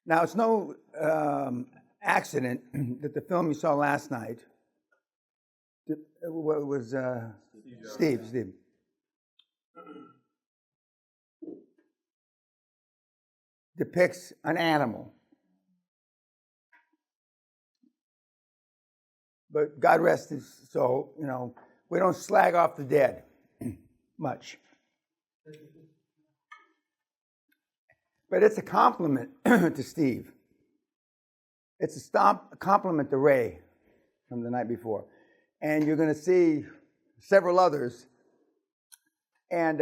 Now, it's no accident that the film you saw last night was Steve. Depicts an animal. But God rest his soul, we don't slag off the dead much. But it's a compliment to Steve. It's a compliment to Ray from the night before. And you're going to see several others. And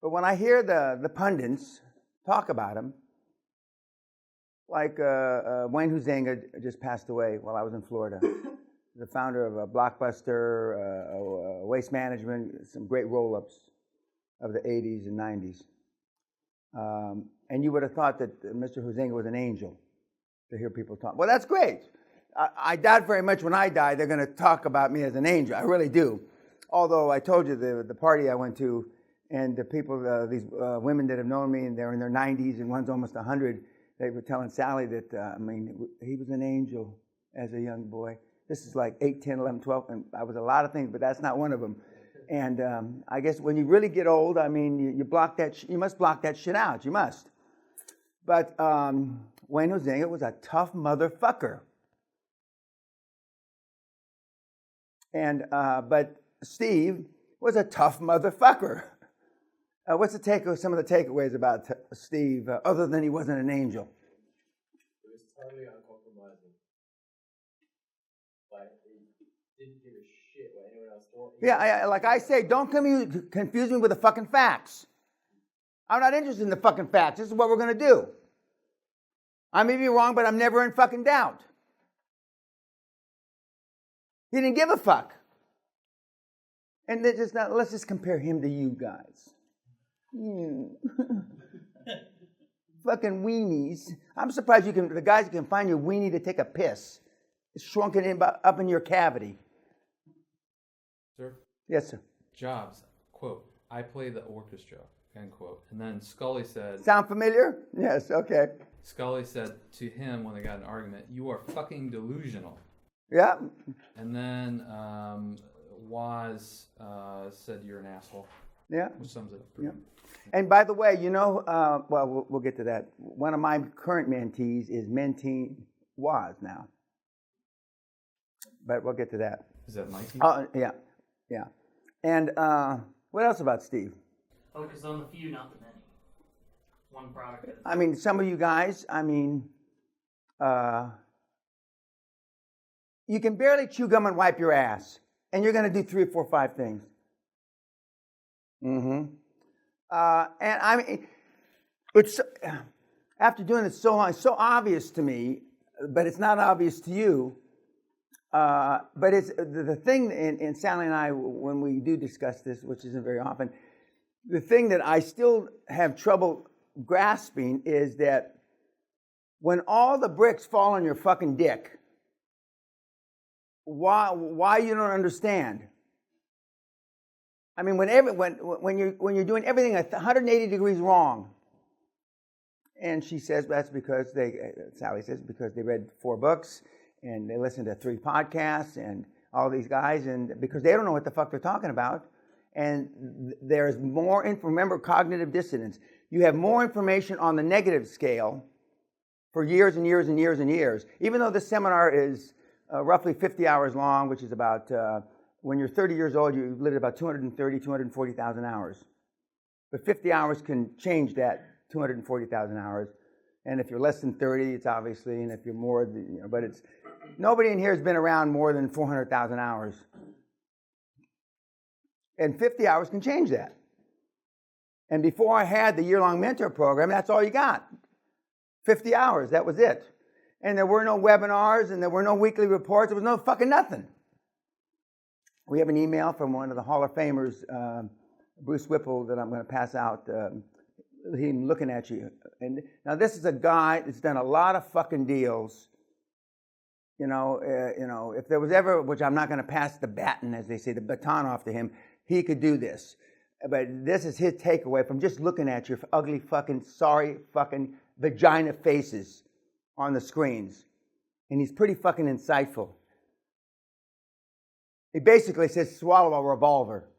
but when I hear the pundits talk about him, like Wayne Huizenga just passed away while I was in Florida, the founder of Blockbuster, Waste Management, some great roll-ups of the 80s and 90s. And you would have thought that Mr. Huizenga was an angel to hear people talk. Well, that's great. I doubt very much when I die they're going to talk about me as an angel. I really do. Although I told you the party I went to, and the people, these women that have known me, and they're in their 90s, and one's almost 100, they were telling Sally that, he was an angel as a young boy. This is like 8, 10, 11, 12, and I was a lot of things, but that's not one of them. And I guess when you really get old, you block that. You must block that shit out. You must. But Wayne Huizenga was a tough motherfucker. And but Steve was a tough motherfucker. What's some of the takeaways about Steve, other than he wasn't an angel? It was totally uncompromising. Like, he didn't give a shit what anyone else thought. Yeah, like I say, don't confuse me with the fucking facts. I'm not interested in the fucking facts. This is what we're going to do. I may be wrong, but I'm never in fucking doubt. He didn't give a fuck. And let's just compare him to you guys. Fucking weenies. I'm surprised the guys can find your weenie to take a piss. It's shrunken up in your cavity. Sir? Yes, sir. Jobs, quote, I play the orchestra, end quote. And then Scully said... Sound familiar? Yes, okay. Scully said to him when they got in an argument, you are fucking delusional. Yeah. And then Waz said you're an asshole. Yeah. Which sums it up. Yeah. And by the way, we'll get to that. One of my current mentees is mentee Waz now. But we'll get to that. Is that my team? Yeah. Yeah. And what else about Steve? Focus on the few, not the many. One product at a time. I mean, some of you guys, you can barely chew gum and wipe your ass. And you're going to do 3 or 4 or 5 things. And it's after doing it so long, it's so obvious to me, but it's not obvious to you. But it's the thing in Sally and I, when we do discuss this, which isn't very often, the thing that I still have trouble grasping is that when all the bricks fall on your fucking dick, why you don't understand? I mean, when you're doing everything 180 degrees wrong, and she says that's because Sally says because they read 4 books and they listened to 3 podcasts and all these guys, and because they don't know what the fuck they're talking about, and there's more remember cognitive dissonance. You have more information on the negative scale for years and years and years and years, even though this seminar is roughly 50 hours long, which is about. When you're 30 years old, you've lived about 240,000 hours. But 50 hours can change that 240,000 hours. And if you're less than 30, it's obviously, and if you're more, but it's, nobody in here has been around more than 400,000 hours. And 50 hours can change that. And before I had the year-long mentor program, that's all you got. 50 hours, that was it. And there were no webinars, and there were no weekly reports, there was no fucking nothing. We have an email from one of the Hall of Famers, Bruce Whipple, that I'm going to pass out. Him looking at you. And now this is a guy that's done a lot of fucking deals. If there was ever, which I'm not going to pass the baton, as they say, the baton off to him, he could do this. But this is his takeaway from just looking at your ugly fucking, sorry fucking vagina faces on the screens. And he's pretty fucking insightful. He basically says, swallow a revolver.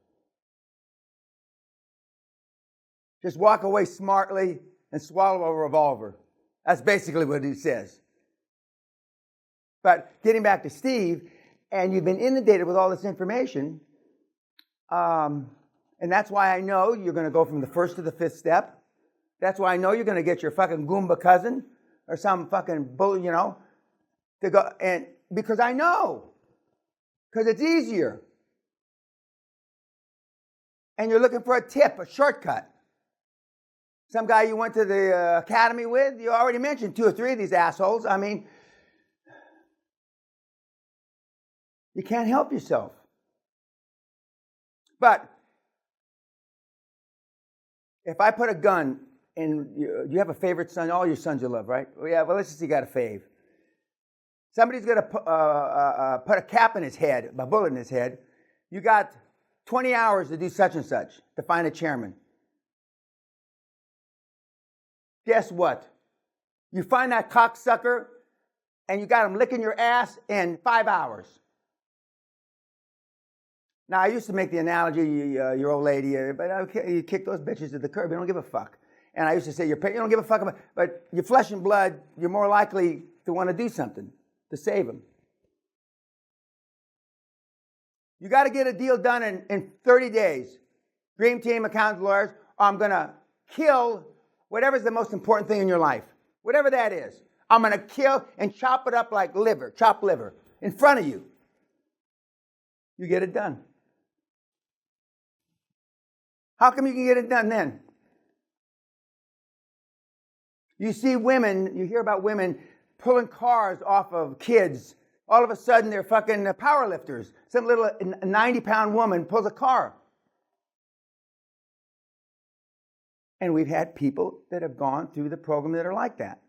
Just walk away smartly and swallow a revolver. That's basically what he says. But getting back to Steve, and you've been inundated with all this information, and that's why I know you're going to go from the first to the fifth step. That's why I know you're going to get your fucking Goomba cousin or some fucking bull, to go, and because I know. Because it's easier. And you're looking for a tip, a shortcut. Some guy you went to the academy with, you already mentioned 2 or 3 of these assholes. I mean, you can't help yourself. But if I put a gun in, you have a favorite son, all your sons you love, right? Yeah, well, let's just say you got a fave. Somebody's going to put a cap in his head, a bullet in his head. You got 20 hours to do such and such, to find a chairman. Guess what? You find that cocksucker, and you got him licking your ass in 5 hours. Now, I used to make the analogy, your old lady, but you kick those bitches to the curb. You don't give a fuck. And I used to say, you don't give a fuck about, but your flesh and blood, you're more likely to want to do something to save them. You got to get a deal done in 30 days. Dream team, accountants, lawyers, I'm going to kill whatever's the most important thing in your life. Whatever that is. I'm going to kill and chop it up like liver, chop liver, in front of you. You get it done. How come you can get it done then? You see women, you hear about women pulling cars off of kids. All of a sudden, they're fucking power lifters. Some little 90-pound woman pulls a car. And we've had people that have gone through the program that are like that.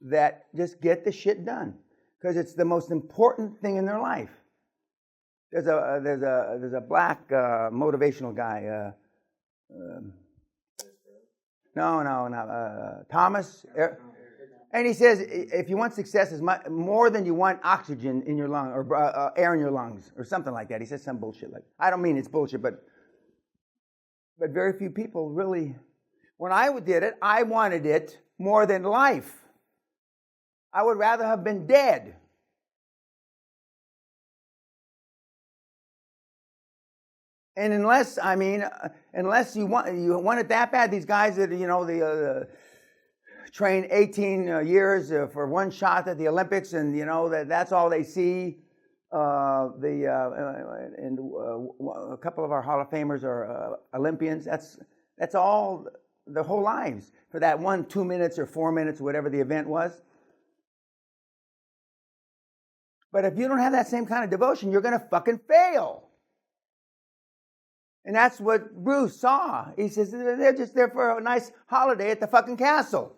That just get the shit done. Because it's the most important thing in their life. There's a black motivational guy. Thomas. And he says, if you want success, is more than you want oxygen in your lung or air in your lungs or something like that. He says some bullshit like. I don't mean it's bullshit, but very few people really. When I did it, I wanted it more than life. I would rather have been dead. And unless you want it that bad, these guys that train 18 years for one shot at the Olympics, and that's all they see. A couple of our Hall of Famers are Olympians. That's all their whole lives for that 1, 2 minutes or 4 minutes, whatever the event was. But if you don't have that same kind of devotion, you're going to fucking fail. And that's what Bruce saw. He says they're just there for a nice holiday at the fucking castle.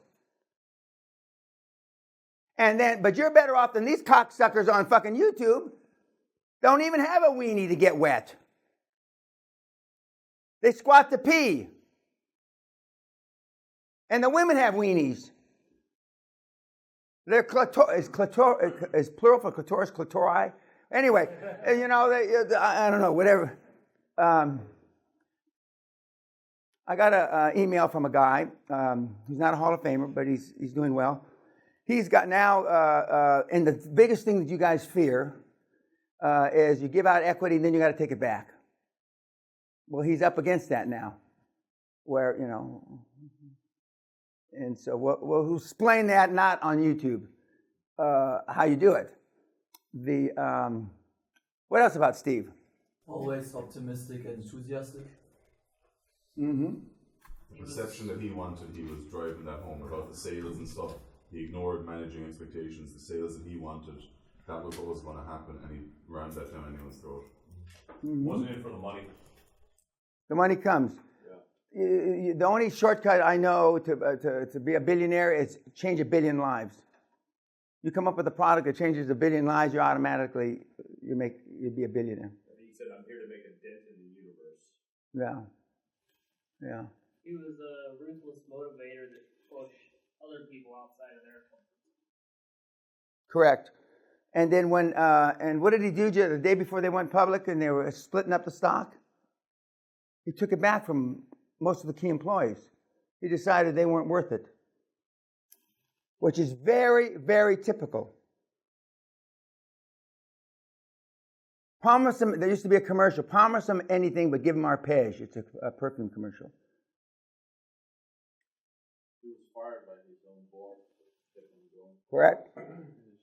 But you're better off than these cocksuckers on fucking YouTube. Don't even have a weenie to get wet. They squat to pee. And the women have weenies. They're is plural for clitoris, clitori. Anyway, I don't know, whatever. I got an email from a guy. He's not a Hall of Famer, but he's doing well. He's got now, and the biggest thing that you guys fear is you give out equity and then you got to take it back. Well, he's up against that now, where and so we'll explain that not on YouTube how you do it. What else about Steve? Always optimistic and enthusiastic. Mm-hmm. The perception that he wanted, he was driving that home about the sales and stuff. He ignored managing expectations. The sales that he wanted, that was what was going to happen, and he rammed that down anyone's throat. Mm-hmm. Wasn't it for the money? The money comes. Yeah. The only shortcut I know to be a billionaire is change 1 billion lives. You come up with a product that changes 1 billion lives, you automatically you'd be a billionaire. He said, "I'm here to make a dent in the universe." Yeah. Yeah. He was a ruthless motivator that pushed a other people outside of their comfort zone. Correct. And then and what did he do the day before they went public and they were splitting up the stock? He took it back from most of the key employees. He decided they weren't worth it, which is very, very typical. Promise them, there used to be a commercial, promise them anything but give them arpège. It's a perfume commercial. He was fired by his own board. Correct?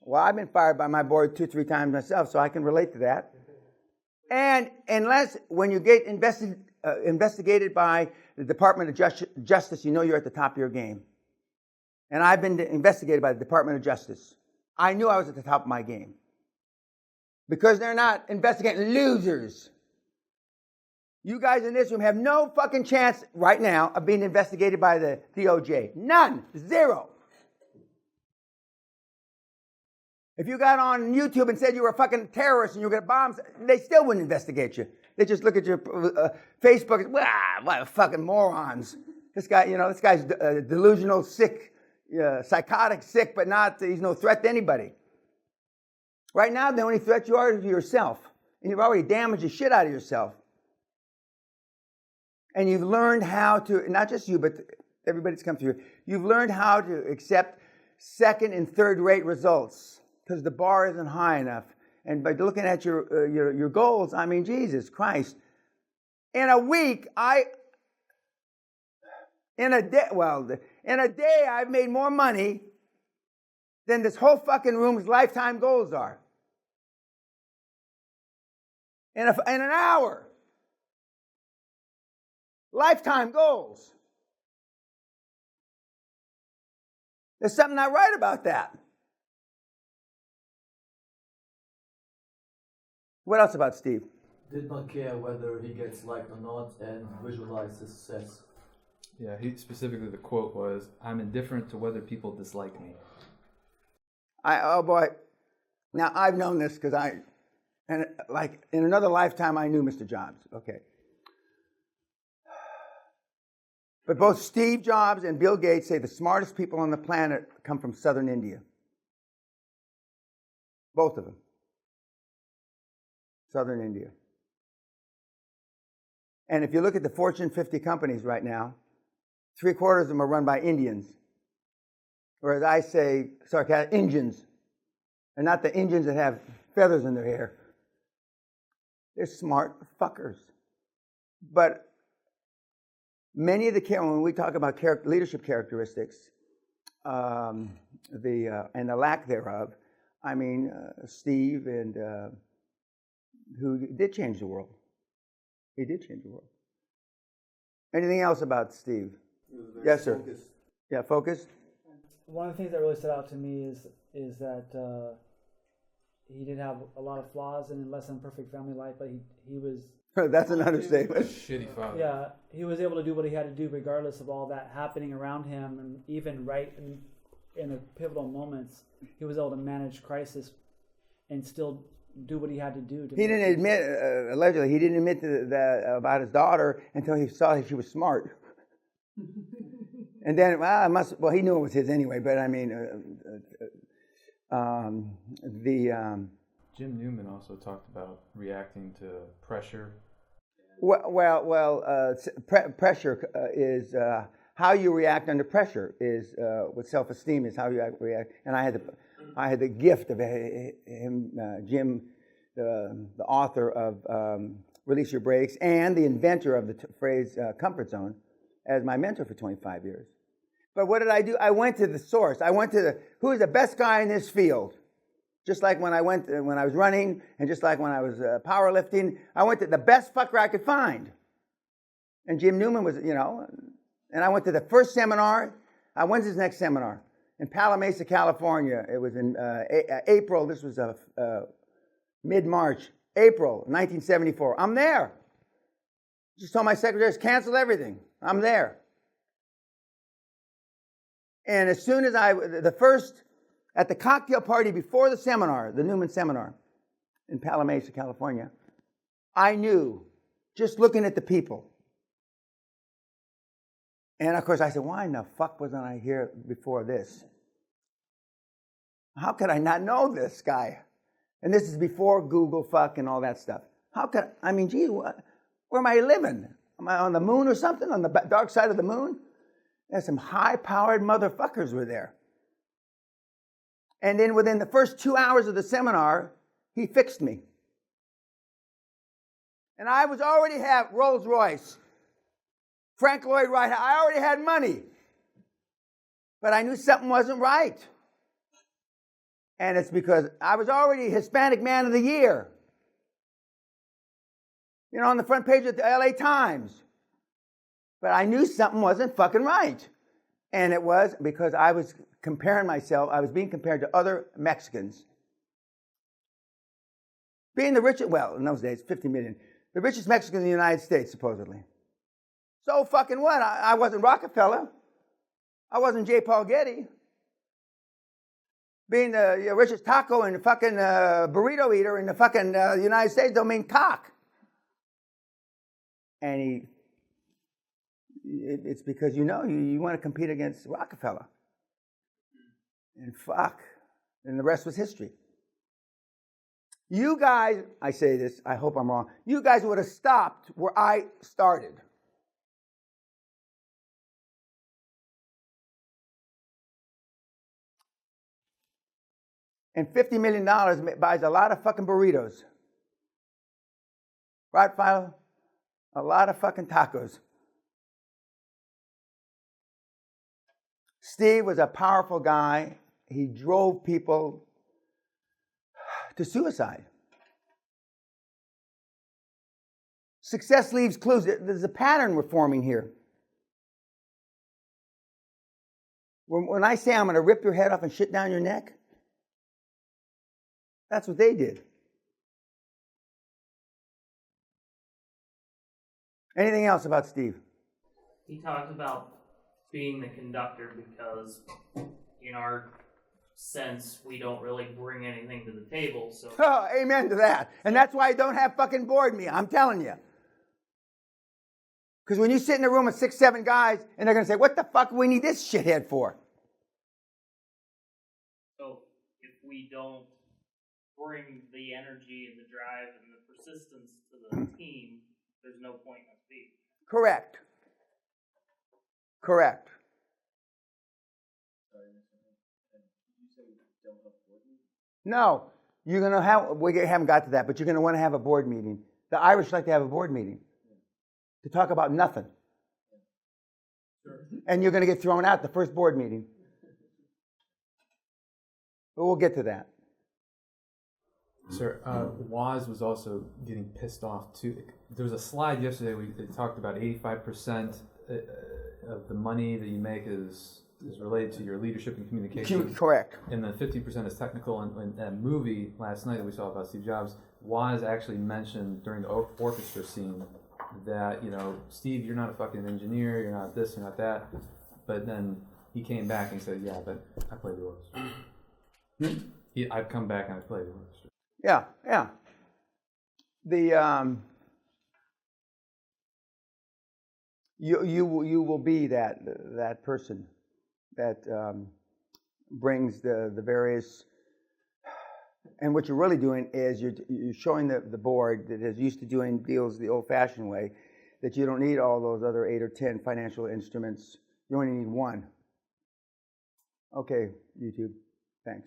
Well, I've been fired by my board 2-3 times myself, so I can relate to that. And unless when you get investigated by the Department of Justice, you know you're at the top of your game. And I've been investigated by the Department of Justice. I knew I was at the top of my game. Because they're not investigating losers. You guys in this room have no fucking chance right now of being investigated by the DOJ. None. Zero. If you got on YouTube and said you were a fucking terrorist and you were going to bomb, they still wouldn't investigate you. They just look at your Facebook. Wow, what fucking morons. This guy's delusional, sick, psychotic, sick, but he's no threat to anybody. Right now, the only threat you are is to yourself. And you've already damaged the shit out of yourself. And you've learned how to, not just you, but everybody that's come through, you've learned how to accept second and third rate results because the bar isn't high enough. And by looking at your goals, I mean, Jesus Christ. In a week, in a day, I've made more money than this whole fucking room's lifetime goals are. In an hour. Lifetime goals. There's something not right about that. What else about Steve? Did not care whether he gets liked or not and visualize his success. Yeah, specifically the quote was, "I'm indifferent to whether people dislike me." Oh boy. Now I've known this because in another lifetime I knew Mr. Jobs. Okay. But both Steve Jobs and Bill Gates say the smartest people on the planet come from southern India. Both of them. Southern India. And if you look at the Fortune 50 companies right now, 3/4 of them are run by Indians. Or as I say, sarcastic, Indians. And not the Indians that have feathers in their hair. They're smart fuckers. But many of when we talk about leadership characteristics, and the lack thereof, I mean, Steve and who did change the world. He did change the world. Anything else about Steve? Yes, sir. Focused. Yeah, focused. One of the things that really stood out to me is that he did have a lot of flaws and less than perfect family life, but he was. That's an understatement. Shitty father. Yeah, he was able to do what he had to do regardless of all that happening around him, and even in the pivotal moments, he was able to manage crisis and still do what he had to do. He didn't admit, allegedly, he didn't admit about his daughter until he saw that she was smart. And then, he knew it was his anyway, but I mean, Jim Newman also talked about reacting to pressure. Pressure is how you react under pressure is with self-esteem is how you react. And I had the gift of him, Jim, the author of Release Your Brakes and the inventor of the phrase comfort zone, as my mentor for 25 years. But what did I do? I went to the source. I went to who is the best guy in this field. Just like when I was running, and just like when I was powerlifting, I went to the best fucker I could find. And Jim Newman was, and I went to the first seminar. When's his next seminar? In Palo Mesa, California. It was in April. This was mid-March, April 1974. I'm there. Just told my secretaries, cancel everything. I'm there. And as soon as at the cocktail party before the seminar, the Newman seminar in Palo Mesa, California, I knew, just looking at the people, And of course I said, why in the fuck wasn't I here before this? How could I not know this guy? And this is before Google fuck and all that stuff. Gee, where am I living? Am I on the moon or something? On the dark side of the moon? There's some high-powered motherfuckers were there. And then within the first 2 hours of the seminar, he fixed me. And I was already have Rolls Royce, Frank Lloyd Wright. I already had money. But I knew something wasn't right. And it's because I was already Hispanic Man of the Year. You know, on the front page of the LA Times. But I knew something wasn't fucking right. And it was because I was comparing myself, I was being compared to other Mexicans. Being the richest, well, in those days, 50 million. The richest Mexican in the United States, supposedly. So fucking what? I wasn't Rockefeller. I wasn't J. Paul Getty. Being the richest taco and the fucking burrito eater in the fucking United States don't mean cock. And it's because you want to compete against Rockefeller. And fuck. And the rest was history. You guys, I say this, I hope I'm wrong, you guys would have stopped where I started. And $50 million buys a lot of fucking burritos. Right, Philo? A lot of fucking tacos. Steve was a powerful guy. He drove people to suicide. Success leaves clues. There's a pattern we're forming here. When I say I'm going to rip your head off and shit down your neck, that's what they did. Anything else about Steve? He talked about being the conductor because in our sense we don't really bring anything to the table. So Oh, amen to that. And that's why I don't have fucking board meeting. I'm telling you. Because when you sit in a room with 6, 7 guys and they're going to say, what the fuck do we need this shithead for? So if we don't bring the energy and the drive and the persistence to the team, there's no point in us being. Correct. Correct. No, you're going to have, we haven't got to that, but you're going to want to have a board meeting. The Irish like to have a board meeting to talk about nothing. And you're going to get thrown out the first board meeting. But we'll get to that. Sir, Woz was also getting pissed off too. There was a slide yesterday they talked about 85% of the money that you make is related to your leadership and communication. Correct. And then 50% is technical. And that movie last night that we saw about Steve Jobs, Woz actually mentioned during the orchestra scene that, Steve, you're not a fucking engineer, you're not this, you're not that. But then he came back and said, yeah, but I play the orchestra. I've come back and I play the orchestra. Yeah, yeah. You will be that person that brings the various, and what you're really doing is you're showing the board that is used to doing deals the old-fashioned way, that you don't need all those other 8 or 10 financial instruments. You only need one. Okay, YouTube. Thanks.